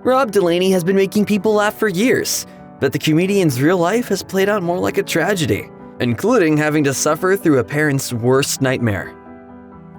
Rob Delaney has been making people laugh for years, but the comedian's real life has played out more like a tragedy, including having to suffer through a parent's worst nightmare.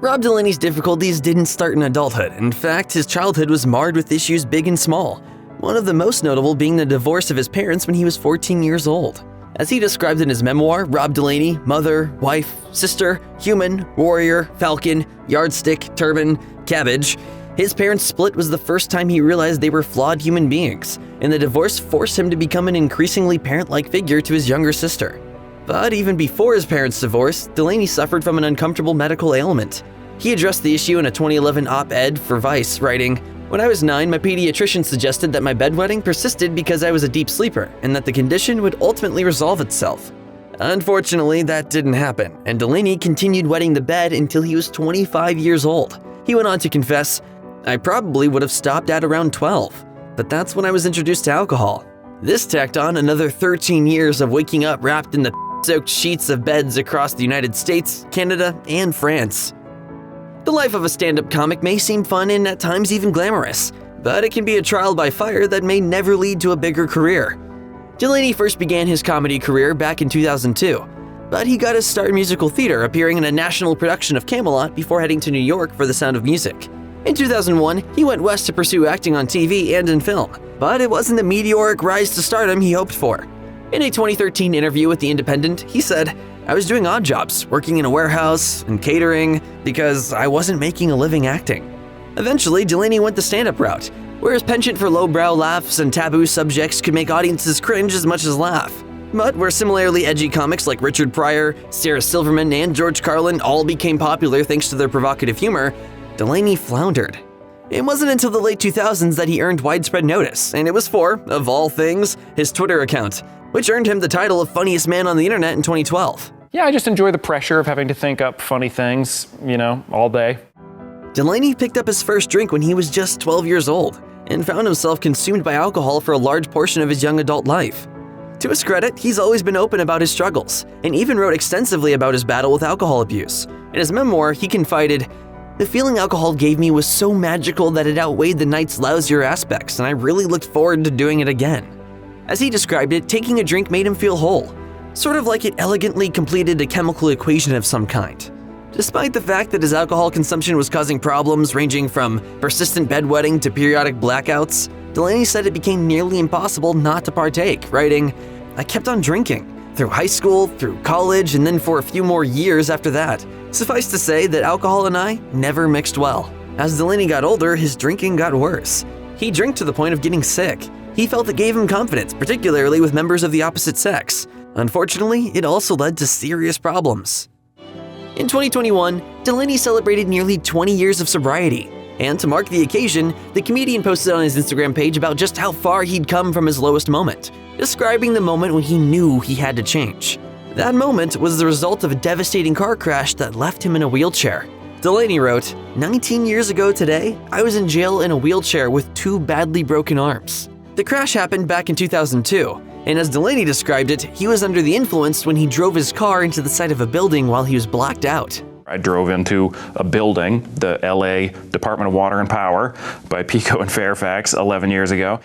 Rob Delaney's difficulties didn't start in adulthood. In fact, his childhood was marred with issues big and small, one of the most notable being the divorce of his parents when he was 14 years old. As he described in his memoir, Rob Delaney, mother, wife, sister, human, warrior, falcon, yardstick, turban, cabbage, his parents' split was the first time he realized they were flawed human beings, and the divorce forced him to become an increasingly parent-like figure to his younger sister. But even before his parents' divorce, Delaney suffered from an uncomfortable medical ailment. He addressed the issue in a 2011 op-ed for Vice, writing, "When I was 9, my pediatrician suggested that my bedwetting persisted because I was a deep sleeper, and that the condition would ultimately resolve itself. Unfortunately, that didn't happen, and Delaney continued wetting the bed until he was 25 years old. He went on to confess, "I probably would have stopped at around 12, but that's when I was introduced to alcohol." This tacked on another 13 years of waking up wrapped in the soaked sheets of beds across the United States, Canada, and France. The life of a stand-up comic may seem fun and at times even glamorous, but it can be a trial by fire that may never lead to a bigger career. Delaney first began his comedy career back in 2002, but he got his start in musical theater, appearing in a national production of Camelot before heading to New York for The Sound of Music. In 2001, he went west to pursue acting on TV and in film, but it wasn't the meteoric rise to stardom he hoped for. In a 2013 interview with The Independent, he said, "I was doing odd jobs, working in a warehouse and catering, because I wasn't making a living acting." Eventually, Delaney went the stand-up route, where his penchant for lowbrow laughs and taboo subjects could make audiences cringe as much as laugh. But where similarly edgy comics like Richard Pryor, Sarah Silverman, and George Carlin all became popular thanks to their provocative humor, Delaney floundered. It wasn't until the late 2000s that he earned widespread notice, and it was for, of all things, his Twitter account, which earned him the title of funniest man on the internet in 2012. Yeah, I just enjoy the pressure of having to think up funny things, all day. Delaney picked up his first drink when he was just 12 years old and found himself consumed by alcohol for a large portion of his young adult life. To his credit, he's always been open about his struggles and even wrote extensively about his battle with alcohol abuse. In his memoir, he confided, "The feeling alcohol gave me was so magical that it outweighed the night's lousier aspects, and I really looked forward to doing it again." As he described it, taking a drink made him feel whole, sort of like it elegantly completed a chemical equation of some kind. Despite the fact that his alcohol consumption was causing problems ranging from persistent bedwetting to periodic blackouts, Delaney said it became nearly impossible not to partake, writing, "I kept on drinking, through high school, through college, and then for a few more years after that. Suffice to say that alcohol and I never mixed well." As Delaney got older, his drinking got worse. He drank to the point of getting sick. He felt it gave him confidence, particularly with members of the opposite sex. Unfortunately, it also led to serious problems. In 2021, Delaney celebrated nearly 20 years of sobriety, and to mark the occasion, the comedian posted on his Instagram page about just how far he'd come from his lowest moment, describing the moment when he knew he had to change. That moment was the result of a devastating car crash that left him in a wheelchair. Delaney wrote, "19 years ago today, I was in jail in a wheelchair with 2 badly broken arms." The crash happened back in 2002, and as Delaney described it, he was under the influence when he drove his car into the side of a building while he was blacked out. I drove into a building, the LA Department of Water and Power by Pico and Fairfax 11 years ago.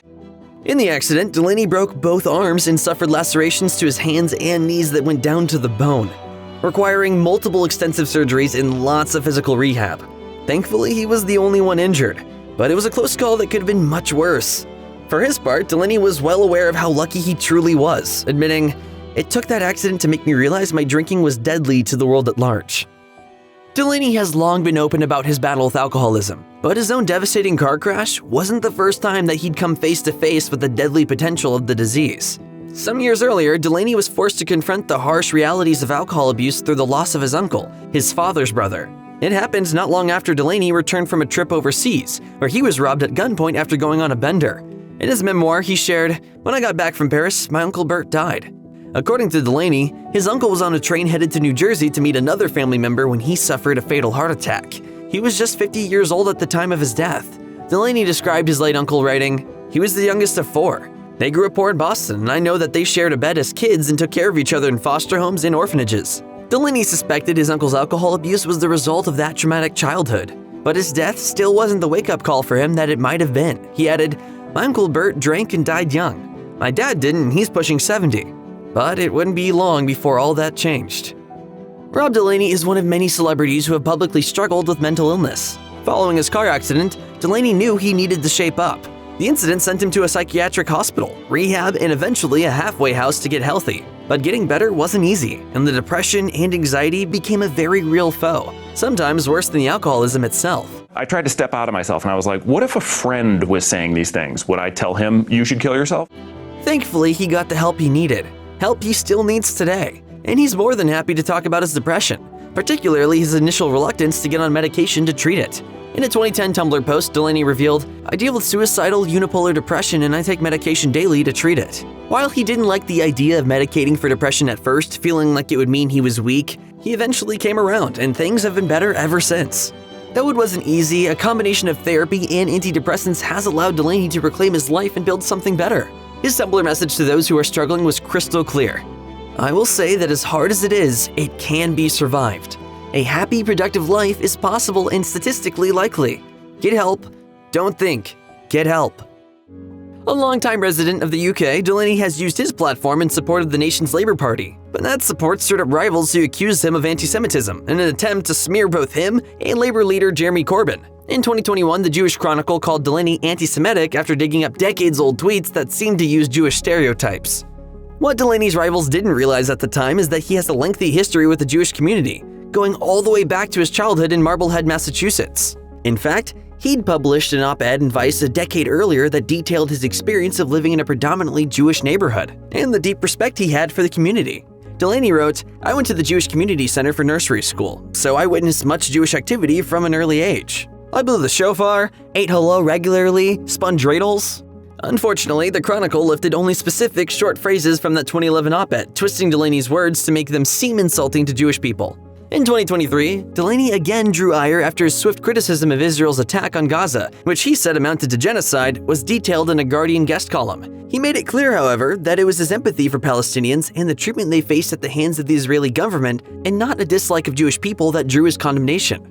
In the accident, Delaney broke both arms and suffered lacerations to his hands and knees that went down to the bone, requiring multiple extensive surgeries and lots of physical rehab. Thankfully, he was the only one injured, but it was a close call that could have been much worse. For his part, Delaney was well aware of how lucky he truly was, admitting, "It took that accident to make me realize my drinking was deadly to the world at large." Delaney has long been open about his battle with alcoholism, but his own devastating car crash wasn't the first time that he'd come face to face with the deadly potential of the disease. Some years earlier, Delaney was forced to confront the harsh realities of alcohol abuse through the loss of his uncle, his father's brother. It happened not long after Delaney returned from a trip overseas, where he was robbed at gunpoint after going on a bender. In his memoir, he shared, "When I got back from Paris, my Uncle Bert died." According to Delaney, his uncle was on a train headed to New Jersey to meet another family member when he suffered a fatal heart attack. He was just 50 years old at the time of his death. Delaney described his late uncle, writing, "He was the youngest of 4. They grew up poor in Boston, and I know that they shared a bed as kids and took care of each other in foster homes and orphanages." Delaney suspected his uncle's alcohol abuse was the result of that traumatic childhood, but his death still wasn't the wake-up call for him that it might have been. He added, My Uncle Bert drank and died young. My dad didn't and he's pushing 70. But it wouldn't be long before all that changed. Rob Delaney is one of many celebrities who have publicly struggled with mental illness. Following his car accident, Delaney knew he needed to shape up. The incident sent him to a psychiatric hospital, rehab, and eventually a halfway house to get healthy. But getting better wasn't easy, and the depression and anxiety became a very real foe, sometimes worse than the alcoholism itself. I tried to step out of myself and I was like, what if a friend was saying these things? Would I tell him, you should kill yourself? Thankfully, he got the help he needed, help he still needs today, and he's more than happy to talk about his depression, particularly his initial reluctance to get on medication to treat it. In a 2010 Tumblr post, Delaney revealed, "I deal with suicidal unipolar depression and I take medication daily to treat it." While he didn't like the idea of medicating for depression at first, feeling like it would mean he was weak, he eventually came around and things have been better ever since. Though it wasn't easy, a combination of therapy and antidepressants has allowed Delaney to reclaim his life and build something better. His Tumblr message to those who are struggling was crystal clear. "I will say that as hard as it can be survived. A happy, productive life is possible and statistically likely. Get help. Don't think. Get help." A longtime resident of the UK, Delaney has used his platform in support of the nation's Labour Party. But that support stirred up rivals who accused him of anti-Semitism in an attempt to smear both him and Labour leader Jeremy Corbyn. In 2021, the Jewish Chronicle called Delaney anti-Semitic after digging up decades-old tweets that seemed to use Jewish stereotypes. What Delaney's rivals didn't realize at the time is that he has a lengthy history with the Jewish community, going all the way back to his childhood in Marblehead, Massachusetts. In fact, he'd published an op-ed in Vice a decade earlier that detailed his experience of living in a predominantly Jewish neighborhood and the deep respect he had for the community. Delaney wrote, "I went to the Jewish Community Center for nursery school, so I witnessed much Jewish activity from an early age. I blew the shofar, ate halal regularly, spun dreidels." Unfortunately, the Chronicle lifted only specific short phrases from that 2011 op-ed, twisting Delaney's words to make them seem insulting to Jewish people. In 2023, Delaney again drew ire after his swift criticism of Israel's attack on Gaza, which he said amounted to genocide, was detailed in a Guardian guest column. He made it clear, however, that it was his empathy for Palestinians and the treatment they faced at the hands of the Israeli government, and not a dislike of Jewish people that drew his condemnation.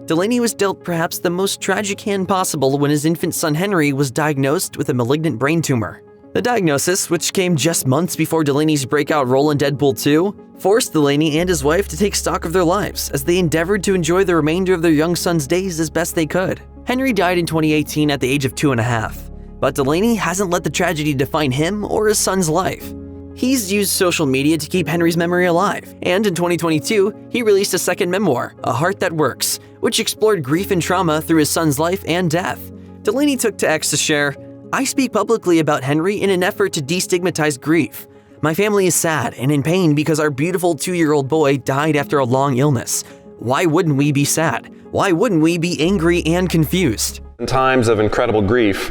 Delaney was dealt perhaps the most tragic hand possible when his infant son Henry was diagnosed with a malignant brain tumor. The diagnosis, which came just months before Delaney's breakout role in Deadpool 2, forced Delaney and his wife to take stock of their lives as they endeavored to enjoy the remainder of their young son's days as best they could. Henry died in 2018 at the age of 2.5, but Delaney hasn't let the tragedy define him or his son's life. He's used social media to keep Henry's memory alive, and in 2022, he released a second memoir, A Heart That Works, which explored grief and trauma through his son's life and death. Delaney took to X to share, "I speak publicly about Henry in an effort to destigmatize grief. My family is sad and in pain because our beautiful 2-year-old boy died after a long illness. Why wouldn't we be sad? Why wouldn't we be angry and confused?" In times of incredible grief,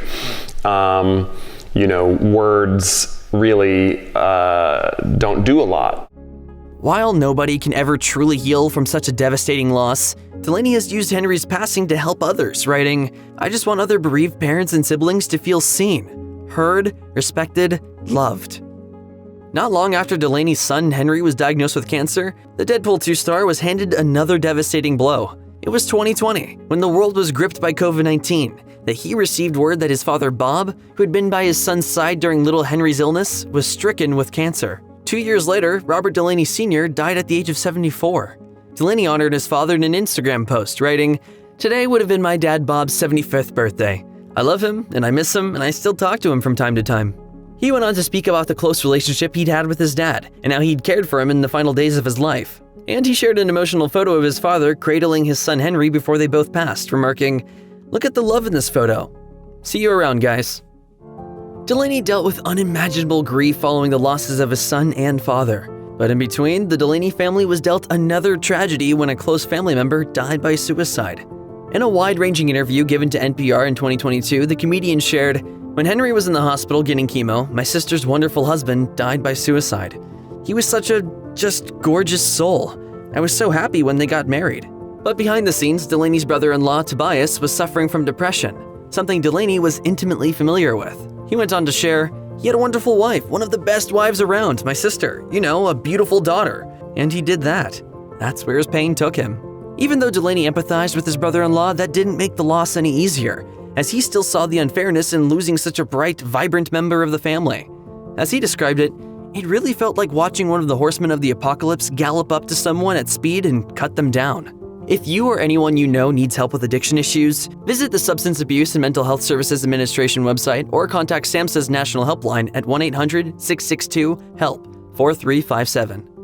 words really don't do a lot. While nobody can ever truly heal from such a devastating loss, Delaney has used Henry's passing to help others, writing, "I just want other bereaved parents and siblings to feel seen, heard, respected, loved." Not long after Delaney's son Henry was diagnosed with cancer, the Deadpool 2 star was handed another devastating blow. It was 2020, when the world was gripped by COVID-19, that he received word that his father Bob, who had been by his son's side during little Henry's illness, was stricken with cancer. 2 years later, Robert Delaney Sr. died at the age of 74. Delaney honored his father in an Instagram post, writing, "Today would have been my dad Bob's 75th birthday. I love him, and I miss him, and I still talk to him from time to time." He went on to speak about the close relationship he'd had with his dad, and how he'd cared for him in the final days of his life. And he shared an emotional photo of his father cradling his son Henry before they both passed, remarking, "Look at the love in this photo. See you around, guys." Delaney dealt with unimaginable grief following the losses of his son and father. But in between, the Delaney family was dealt another tragedy when a close family member died by suicide. In a wide-ranging interview given to NPR in 2022, the comedian shared, "When Henry was in the hospital getting chemo, my sister's wonderful husband died by suicide. He was such a just gorgeous soul. I was so happy when they got married." But behind the scenes, Delaney's brother-in-law, Tobias, was suffering from depression, something Delaney was intimately familiar with. He went on to share, "He had a wonderful wife, one of the best wives around, my sister, a beautiful daughter. And he did that. That's where his pain took him." Even though Delaney empathized with his brother-in-law, that didn't make the loss any easier, as he still saw the unfairness in losing such a bright, vibrant member of the family. As he described it, "It really felt like watching one of the horsemen of the apocalypse gallop up to someone at speed and cut them down." If you or anyone you know needs help with addiction issues, visit the Substance Abuse and Mental Health Services Administration website or contact SAMHSA's National Helpline at 1-800-662-HELP 4357.